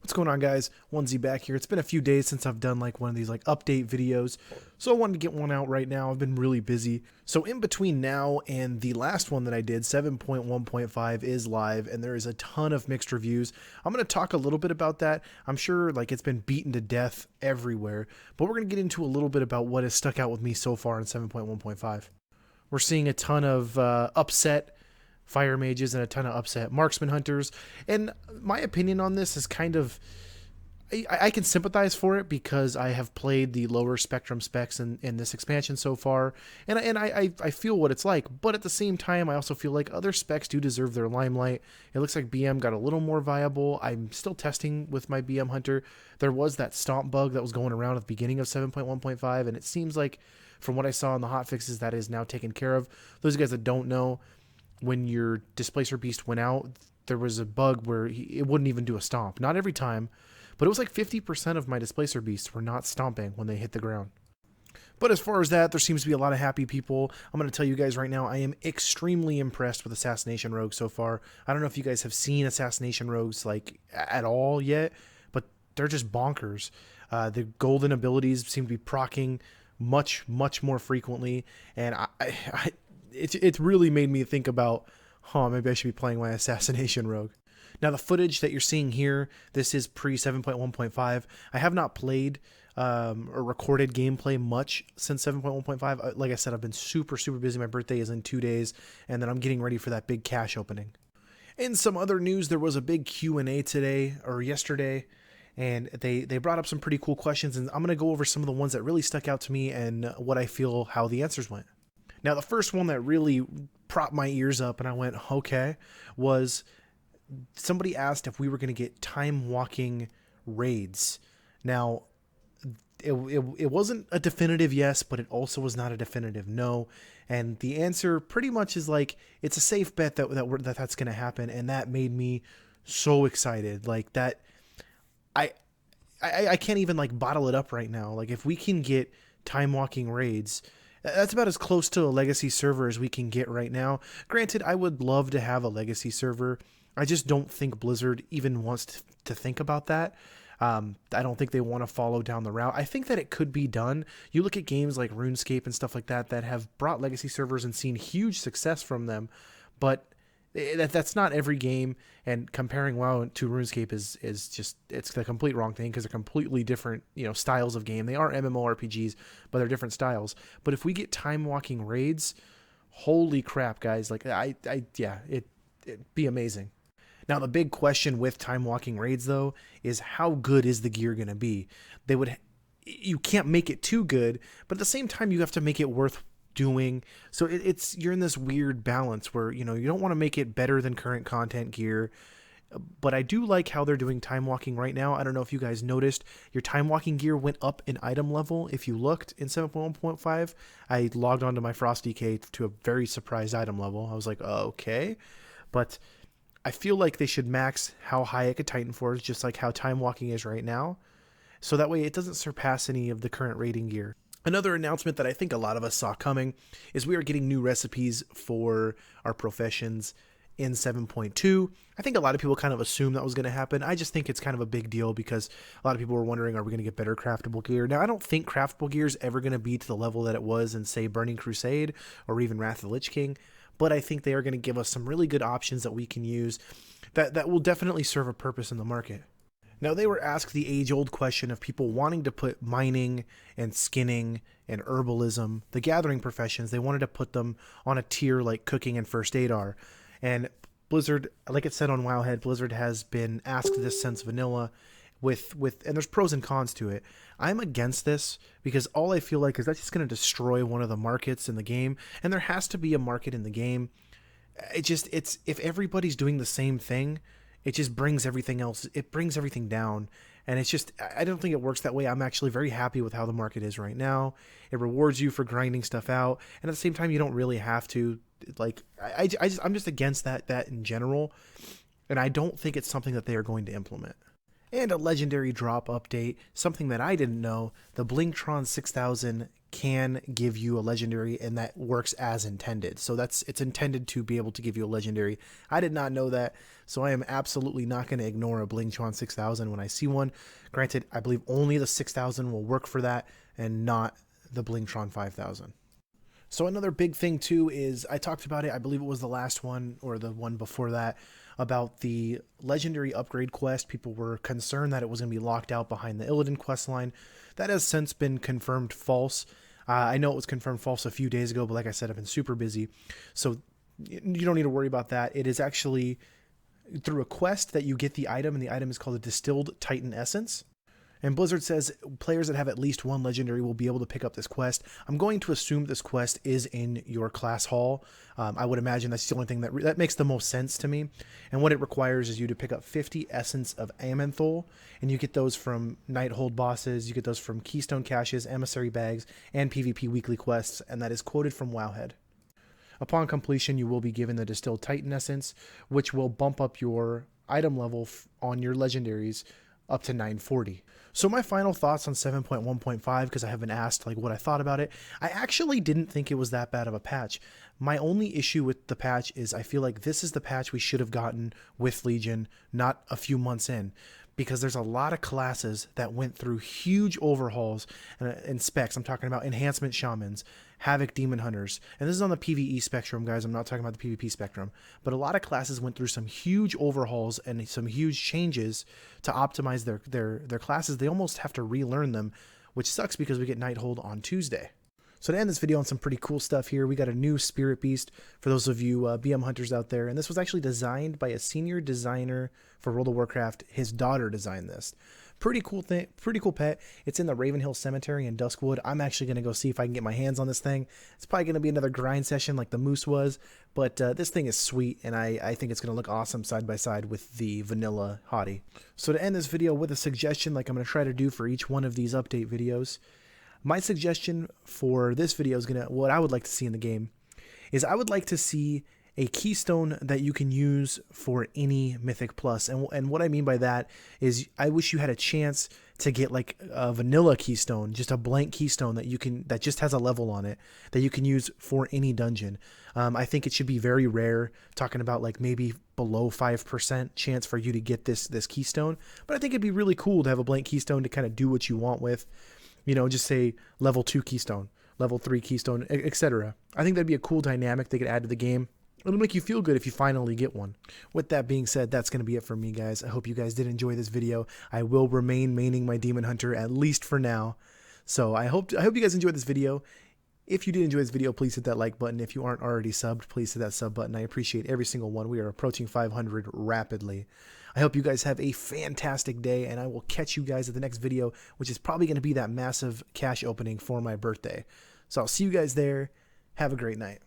What's going on, guys? Onesie back here. It's been a few days since I've done like one of these like update videos, so I wanted to get one out right now. I've been really busy. So in between now and the last one that I did, 7.1.5 is live and there is a ton of mixed reviews. I'm going to talk a little bit about that. I'm sure like it's been beaten to death everywhere, but we're going to get into a little bit about what has stuck out with me so far in 7.1.5. We're seeing a ton of upset fire mages and a ton of upset marksman hunters. And my opinion on this is kind of, I can sympathize for it because I have played the lower spectrum specs in this expansion so far, and I feel what it's like. But at the same time, I also feel like other specs do deserve their limelight. It looks like BM got a little more viable. I'm still testing with my BM hunter. There was that stomp bug that was going around at the beginning of 7.1.5, and it seems like from what I saw in the hotfixes, that is now taken care of. Those guys that don't know, when your Displacer Beast went out, there was a bug where it wouldn't even do a stomp. Not every time, but it was like 50% of my Displacer Beasts were not stomping when they hit the ground. But as far as that, there seems to be a lot of happy people. I'm going to tell you guys right now, I am extremely impressed with Assassination Rogues so far. I don't know if you guys have seen Assassination Rogues like at all yet, but they're just bonkers. The golden abilities seem to be proccing much more frequently, and it really made me think about, maybe I should be playing my Assassination Rogue. Now, the footage that you're seeing here, this is pre 7.1.5. I have not played or recorded gameplay much since 7.1.5. Like I said, I've been super busy. My birthday is in 2 days, and then I'm getting ready for that big cash opening. In some other news, there was a big Q&A today, or yesterday, and they brought up some pretty cool questions, and I'm going to go over some of the ones that really stuck out to me and what I feel how the answers went. Now, the first one that really propped my ears up and I went, okay, was somebody asked if we were going to get time walking raids. Now, it wasn't a definitive yes, but it also was not a definitive no. And the answer pretty much is like, it's a safe bet that's going to happen. And that made me so excited. Like that, I can't even like bottle it up right now. Like if we can get time walking raids, that's about as close to a legacy server as we can get right now. Granted, I would love to have a legacy server. I just don't think Blizzard even wants to think about that. I don't think they want to follow down the route. I think that it could be done. You look at games like RuneScape and stuff like that that have brought legacy servers and seen huge success from them, but that's not every game, and comparing WoW to RuneScape is just, it's the complete wrong thing because they're completely different, styles of game. They are MMORPGs, but they're different styles. But if we get time walking raids, holy crap, guys! Like it'd be amazing. Now the big question with time walking raids though is how good is the gear gonna be? You can't make it too good, but at the same time you have to make it worth doing. So you're in this weird balance where you don't want to make it better than current content gear, but I do like how they're doing time walking right now. I don't know if you guys noticed, your time walking gear went up in item level. If you looked in 7.1.5, I logged onto my Frosty K to a very surprised item level. I was like, oh, okay, but I feel like they should max how high it could Titan Forge, just like how time walking is right now, so that way it doesn't surpass any of the current rating gear. Another announcement that I think a lot of us saw coming is we are getting new recipes for our professions in 7.2. I think a lot of people kind of assume that was going to happen. I just think it's kind of a big deal because a lot of people were wondering, are we going to get better craftable gear? Now, I don't think craftable gear is ever going to be to the level that it was in, say, Burning Crusade or even Wrath of the Lich King, but I think they are going to give us some really good options that we can use that will definitely serve a purpose in the market. Now, they were asked the age-old question of people wanting to put mining and skinning and herbalism, the gathering professions, they wanted to put them on a tier like cooking and first aid are. And Blizzard, like it said on Wowhead, Blizzard has been asked this since vanilla with and there's pros and cons to it. I'm against this because all I feel like is that's just going to destroy one of the markets in the game, and there has to be a market in the game. It's if everybody's doing the same thing, it just brings everything else, it brings everything down. And it's just, I don't think it works that way. I'm actually very happy with how the market is right now. It rewards you for grinding stuff out. And at the same time, you don't really have to, like, I'm just against that in general. And I don't think it's something that they are going to implement. And a legendary drop update, something that I didn't know, the Blingtron 6000 can give you a legendary, and that works as intended. So it's intended to be able to give you a legendary. I did not know that, so I am absolutely not going to ignore a Blingtron 6000 when I see one. Granted, I believe only the 6000 will work for that and not the Blingtron 5000. So another big thing too is, I talked about it, I believe it was the last one or the one before that, about the legendary upgrade quest. People were concerned that it was going to be locked out behind the Illidan quest line. That has since been confirmed false. I know it was confirmed false a few days ago, but like I said, I've been super busy. So you don't need to worry about that. It is actually through a quest that you get the item, and the item is called a Distilled Titan Essence. And Blizzard says players that have at least one legendary will be able to pick up this quest. I'm going to assume this quest is in your class hall. I would imagine that's the only thing that makes the most sense to me. And what it requires is you to pick up 50 Essence of Aman'Thul, and you get those from Nighthold bosses, you get those from Keystone Caches, Emissary Bags, and PvP weekly quests, and that is quoted from Wowhead. Upon completion, you will be given the Distilled Titan Essence, which will bump up your item level on your legendaries up to 940. So my final thoughts on 7.1.5, because I have been asked like what I thought about it. I actually didn't think it was that bad of a patch. My only issue with the patch is I feel like this is the patch we should have gotten with Legion, not a few months in, because there's a lot of classes that went through huge overhauls and specs. I'm talking about Enhancement Shamans, Havoc Demon Hunters, and this is on the PvE spectrum, guys. I'm not talking about the PvP spectrum, but a lot of classes went through some huge overhauls and some huge changes to optimize their classes. They almost have to relearn them, which sucks because we get Nighthold on Tuesday. So to end this video on some pretty cool stuff here, we got a new Spirit Beast for those of you BM hunters out there, and this was actually designed by a senior designer for World of Warcraft. His daughter designed this. Pretty cool thing, pretty cool pet. It's in the Ravenhill Cemetery in Duskwood. I'm actually going to go see if I can get my hands on this thing. It's probably going to be another grind session like the Moose was, but this thing is sweet, and I think it's going to look awesome side by side with the vanilla Hottie. So to end this video with a suggestion like I'm going to try to do for each one of these update videos, my suggestion for this video is what I would like to see in the game is I would like to see a keystone that you can use for any Mythic Plus. And what I mean by that is I wish you had a chance to get like a vanilla keystone, just a blank keystone that just has a level on it that you can use for any dungeon. I think it should be very rare, talking about like maybe below 5% chance for you to get this keystone. But I think it'd be really cool to have a blank keystone to kind of do what you want with. You know, just say level 2 keystone, level 3 keystone, etc. I think that'd be a cool dynamic they could add to the game. It'll make you feel good if you finally get one. With that being said, that's going to be it for me, guys. I hope you guys did enjoy this video. I will remain maining my Demon Hunter, at least for now. So I hope you guys enjoyed this video. If you did enjoy this video, please hit that like button. If you aren't already subbed, please hit that sub button. I appreciate every single one. We are approaching 500 rapidly. I hope you guys have a fantastic day, and I will catch you guys at the next video, which is probably going to be that massive cash opening for my birthday. So I'll see you guys there. Have a great night.